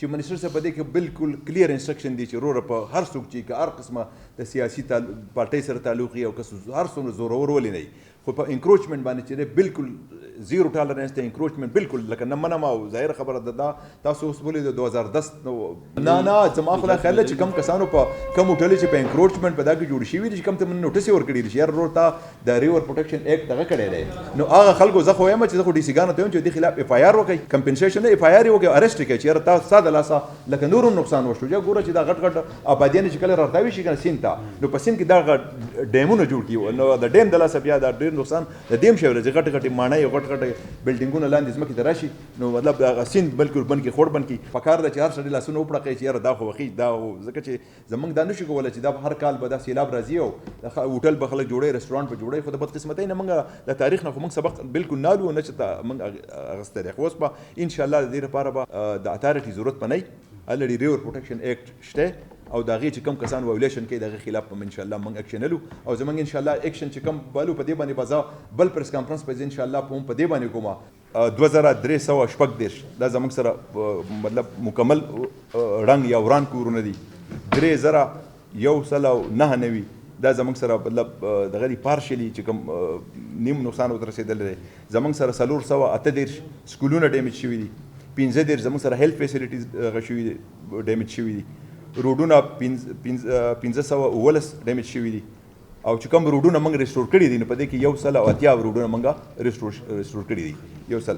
چې منیسټر صاحب په دې کې بالکل کلیر انسټرکشن دی چې وروره په هر څوک چې که هر قسمه د سیاسي پارټۍ سره تعلق وي او که هر څومره زورور ولې نه وي خو په انکروچمنټ باندې چې دی بالکل زیرو ټالرنس دی انکروچمنٹ بالکل لکه نه منم او ظاهره خبره ده دا تاسو اوس بولئ د 2010 نه زما خو خیال دی چې کم کسانو په کم ډلې چې په انکروچمنټ په دا کې جوړ شوي دي چې کم ته من نوټس یې ورکړي دي چې یار ورور تا د ریور پروټیکشن ایکټ دغه کړی دی نو هغه خلکو زه خو وایم چې زه خو ډي سي ګانو ته وایم چې دې خلاف اف آی آر وکړئ کمپنسیشن نه اف آی آر یې وکړئ ارسټ یې کړئ چې یاره تا ستا د لاسه لکه نور هم نقصان وشو یا ګوره چې دا غټ غټ آبادیان چې کله راتاوي شي کنه سیند ته نو په سیند کې دا ډیمونه جوړ کړي نو د ډیم د لاسه بیا دا ډېر نقصان د دیم شی ورځي غټ غټې ماڼۍ غټ غټ بلډینګونه لاندې ځمکې ته راشي نو مطلب هغه سیند بلکل بند کې خوړ بند کې پکار ده چې هر سړي لاسونه وپړقوي چې یاره دا خو وخی دا ځکه چې زمونږ دا نشو کولی چې دا هر کال به دا سیلاب راځي او هوټل به خلک جوړوي رسټورانټ به جوړوي خو د بدقسمتۍ نه موږ د تاریخ نه خو موږ سبق بالکل نالو نه چې موږ اخیستی دی خو اوس به انشاءالله د دې لپاره به د اتارټي ضرورت به نه وي الرېډي ریور پروټیکشن ایکټ شته او د هغې چې کوم کسان وایولیشن کوي د هغې خلاف به انشاءالله موږ اکشن هلو او زموږ انشاءالله اکشن چې کوم بالو په دې باندې به زه بل پریس کانفرنس به زه انشاءالله په دې باندې کومه 2314 دا زموږ سره مطلب مکمل رنګ یا وران کورونه دي 3199 دا زموږ سره مطلب دغه دي پارشلي چې کوم نیم نقصان ورته رسېدلی دی زموږ سره 438 سکولونه ډیمیج شوي دي 15 زموږ سره هیلث فیسیلیټیز هغه شوي دي ډیمیج شوي دي روډونه 1519 ډیمیج شوي دي او چې کوم روډونه موږ ریسټور کړي دي نو په دې کې 180 روډونه موږ ریسټور کړي دي 100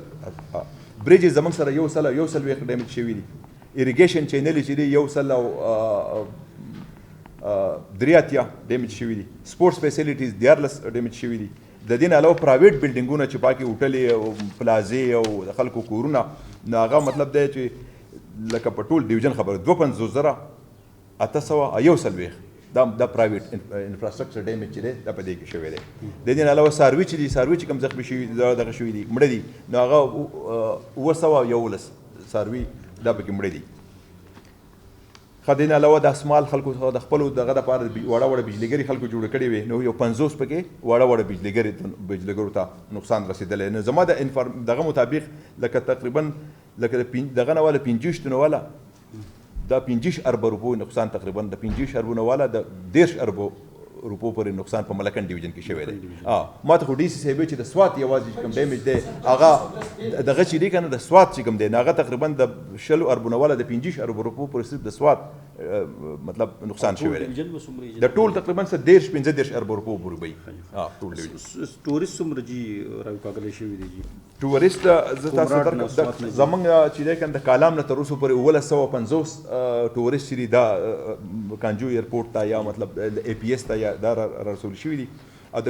بریجز زموږ سره 100 ډیمیج شوي دي اریګیشن چینل چې دی 183 ډیمیج شوي دي سپورټس فیسیلیټیز 14 ډیمیج شوي دي د دې نه علاوه پرایویټ بلډینګونه چې پاکې هوټلې او پلازې او د خلکو کورونه نو هغه مطلب دی چې لکه په ټول ډیویژن خبره 52,841 دا پرایویټ انفراسټرکچر ډیمیج چې دی دا په دې کې شوی دی د دې نه علاوه څاروي چې دي څاروي چې کوم زخمي شوي دغه شوي دي مړه دي نو هغه 911 څاروي دا پکې مړه دي ښه دې نه علاوه د اسمال خلکو د خپلو دغه دپاره وړه وړه بجلیګرې خلکو جوړې کړې وې نو یو 50 پکې وړه وړه بجلیګرو ته نقصان رسېدلی نو زما د دغه مطابق لکه تقریبا لکه دغه نه والا 50 نه والا دا 50 اربه روپو نقصان تقریبا د 50 اربونه والا د 10 اربو روپو پورې نقصان په ملکن ډیویژن کې شوی دی ما ته خو ډي سي صاحب چې د سوات یوازې کوم ډیمیج دی هغه دغه چې دی که نه د سوات چې کوم دی نو هغه تقریبا د 20 اربونه والا د 50 اربو روپو پورې صرف د سوات مطلب نقصان شوی دی د ټول تقریبا 10-15 اربو روپو پورې به ټول ډیویژن ټورست څومره جي راوکاږلی شوي دي جي ټورست زه تاسو زمونږ چې دی که د کالام نه تر اوسه پورې 1950 ټورست چې دي دا کانجو ایرپورټ ته یا مطلب اے پی ایس ته یا دا رسول شوي دي او د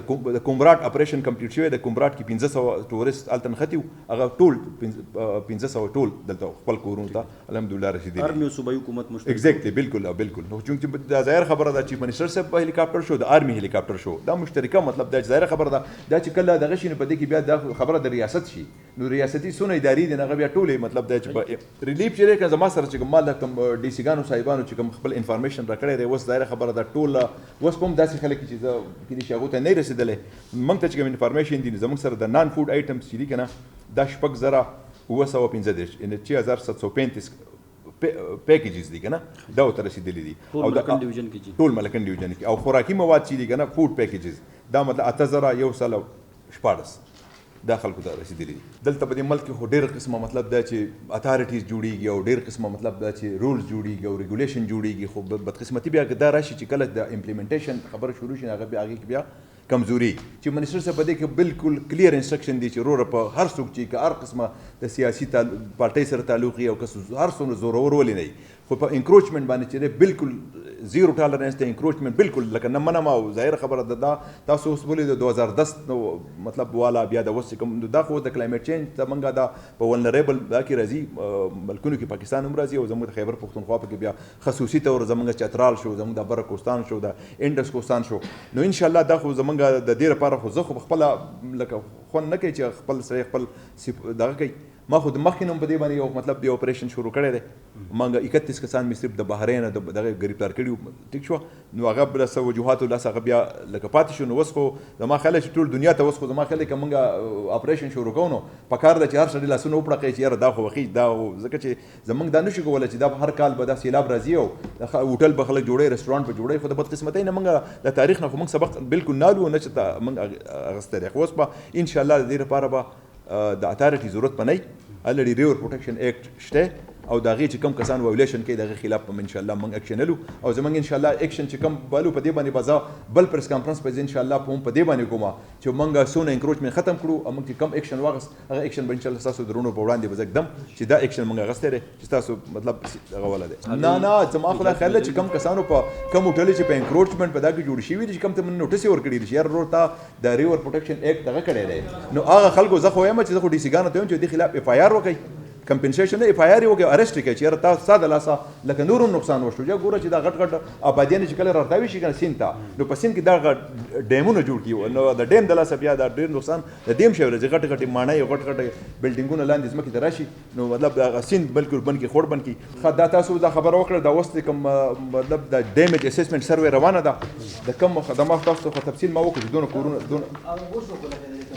کومبراټ اپریشن کمپلیټ شوی د کومبراټ کې 1500 ټورست هلته نښتي وو هغه ټول 1500 ټول دلته خپل کورونو ته الحمدلله رسېدلي ارمي او صوبایي حکومت مشترک ایگزیکټلی بالکل نو چونکې دا ظاهر خبره ده چیف منسټر صاحب په هلیکاپټر شو د آرمي هلیکاپټر شو دا مشترکه مطلب دا ظاهر خبره ده دا چې کله دغه شي نو په دې کې بیا دا خبره د ریاست شي نو ریاستي څونه ادارې دي هغه بیا ټولې مطلب دا چې ریلیف چې دی که زما سره چې کوم مال کوم ډي سي ګانو صاحبانو چې کوم خپل انفارمیشن راکړی دی اوس ظاهره خبره ده ټوله اوس هم داسې خلک چې زه کېدای شي هغو ته نه رسېدلی موږ ته چې کوم انفارمیشن دي زموږ سره د نان فوډ آیټمس چې دي که نه دا 6,915 یعنې 6,735 پیکیجز دي که نه دا ورته رسېدلي دي ټول ملکن ډیویژن کې او خوراکي مواد چې دي که نه فوډ پیکیجز دا مطلب 8,114 دا خلکو ته رسېدلي دي دلته په دې ملک کې خو ډېر قسمه مطلب دا چې اتارټیز جوړېږي او ډېر قسمه مطلب دا چې رولز جوړېږي او ریګولیشن جوړېږي خو بدقسمتي بیا دا راشي چې کله د امپلیمنټیشن خبره شروع شي هغه بیا هغې کې بیا کمزوري چې منیسټر صاحب په دې کې بالکل کلیر انسټرکشن دی چې وروره په هر څوک چې که هر قسمه د سیاسي پارټۍ سره تعلق وي او که هر څومره زورور ولې نه وي خو په انکروچمنټ باندې چې دی بالکل زیرو ټالرنس دی انکروچمنٹ بالکل لکه نه منم او ظاهر خبره ده دا تاسو اوس بولئ د 2010 مطلب والا بیا د اوس کوم دا خو د کلایمیټ چینج ته موږ دا په ولنریبل دا کې راځي ملکونو کې پاکستان هم راځي او زموږ د خیبر پښتونخوا پکې بیا خصوصي طور زموږ چترال شو زموږ د بره کوستان شو د انډس کوستان شو نو ان شاء الله دا خو زموږ د دې لپاره خو زه خو خپله لکه خوند نه کوي چې خپل سړی خپل دغه کوي ما خو د مخکې هم په دې باندې یو مطلب د اپریشن شروع کړی دی مونږ 31 کسان مې صرف د بحرین دغه ګرفتار کړي ټیک شو نو هغه بل څه وجوهاتو لاس هغه بیا لکه پاتې شو نو اوس خو زما خیال چې ټول دنیا ته اوس خو زما خیال که مونږ اپریشن شروع کوو نو په کار ده چې هر سړي لاسونه وپړقوي چې یاره دا خو وخی دا ځکه چې زمونږ دا نشو کولی چې دا هر کال به دا سیلاب راځي او هوټل به خلک جوړوي رسټورانټ به جوړوي خو د بدقسمتۍ نه مونږ د تاریخ نه خو مونږ سبق بالکل نالو نه چې مونږ اخیستی دی خو اوس به انشاءالله د دې لپاره به د اتارټي ضرورت به نه وي الریډي ریور پروټیکشن ایکټ شته او د هغې چې کوم کسان وایولیشن کوي د هغې خلاف به انشاءالله موږ اکشن لرو او زموږ انشاءالله اکشن چې کوم بالو په دې باندې به زه بل پریس کانفرنس به زه انشاءالله په هم په دې باندې کومه چې موږ څونه انکروچمنټ ختم کړو او موږ چې کوم اکشن واخیست هغه اکشن به انشاءالله ستاسو درونو په وړاندې به زه ږدم چې دا اکشن موږ اخیستی دی چې ستاسو مطلب هغه والا دی نه زما خو دا خیال دی چې کوم کسانو په کوم هوټلې چې په انکروچمنټ په دا کې جوړ شوي دي چې کوم ته موږ نوټس یې ورکړي دي چې یار ورور تا د ریور پروټیکشن ایکټ دغه کړی دی نو هغه خلکو زه خو وایم چې زه خو ډي سي ګانو ته وایم چې دې خلاف اف آی آر وکړئ کمپنسیشن نه اف آی آر یې وکړئ ارسټ یې کړئ چې یاره تا ستا د لاسه لکه نور هم نقصان وشو یا ګوره چې دا غټ غټ آبادیانې چې کله راتاوي شي که نه سیند ته نو په سیند کې دا ډیمونه جوړ کړي نو د ډیم د لاسه بیا دا ډېر نقصان د ډیم شی ورځي غټې غټې ماڼۍ غټ غټې بلډینګونه لاندې ځمکې ته راشي نو مطلب هغه سیند بلکل بند کړي خوړ بند کړي دا تاسو دا خبره وکړه دا اوس د کوم مطلب د ډیمیج اسسمنټ سروې روانه ده د کوم خدمات تاسو خو تفصیل ما وکړو دونه کورونه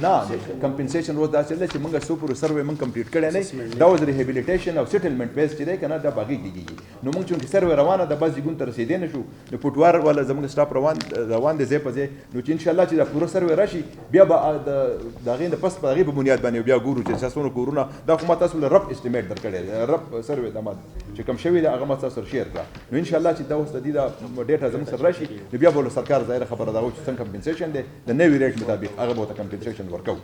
نه کمپنسیشن روز دا چې موږ سو پورې سروې موږ کمپلیټ کړی نه دا وز ریهیبلیټیشن او سیټلمنټ بیس چې دی که نه دا باغي کېږي نو موږ چونکې سروې روانه ده بس جګون ته رسېدی نه شو نو پټوار والا زموږ سټاف روان دی ځای په ځای نو چې انشاءالله چې دا پوره سروې راشي بیا به د هغې نه پس په هغې په بنیاد باندې بیا ګورو چې څونه کورونه دا خو ما تاسو له رب اسټیمیټ درکړی دی رب سروې دا ما چې کوم شوي دی هغه ما تاسو سره شیر کړه نو انشاءالله چې دا اوس د دې دا ډیټا زموږ سره راشي نو بیا به له سرکار ظاهره خبره دا و چې څنګه کمپنسیشن دی د نوي ریټ مطابق هغه به ورته کمپنسیشن ورکوو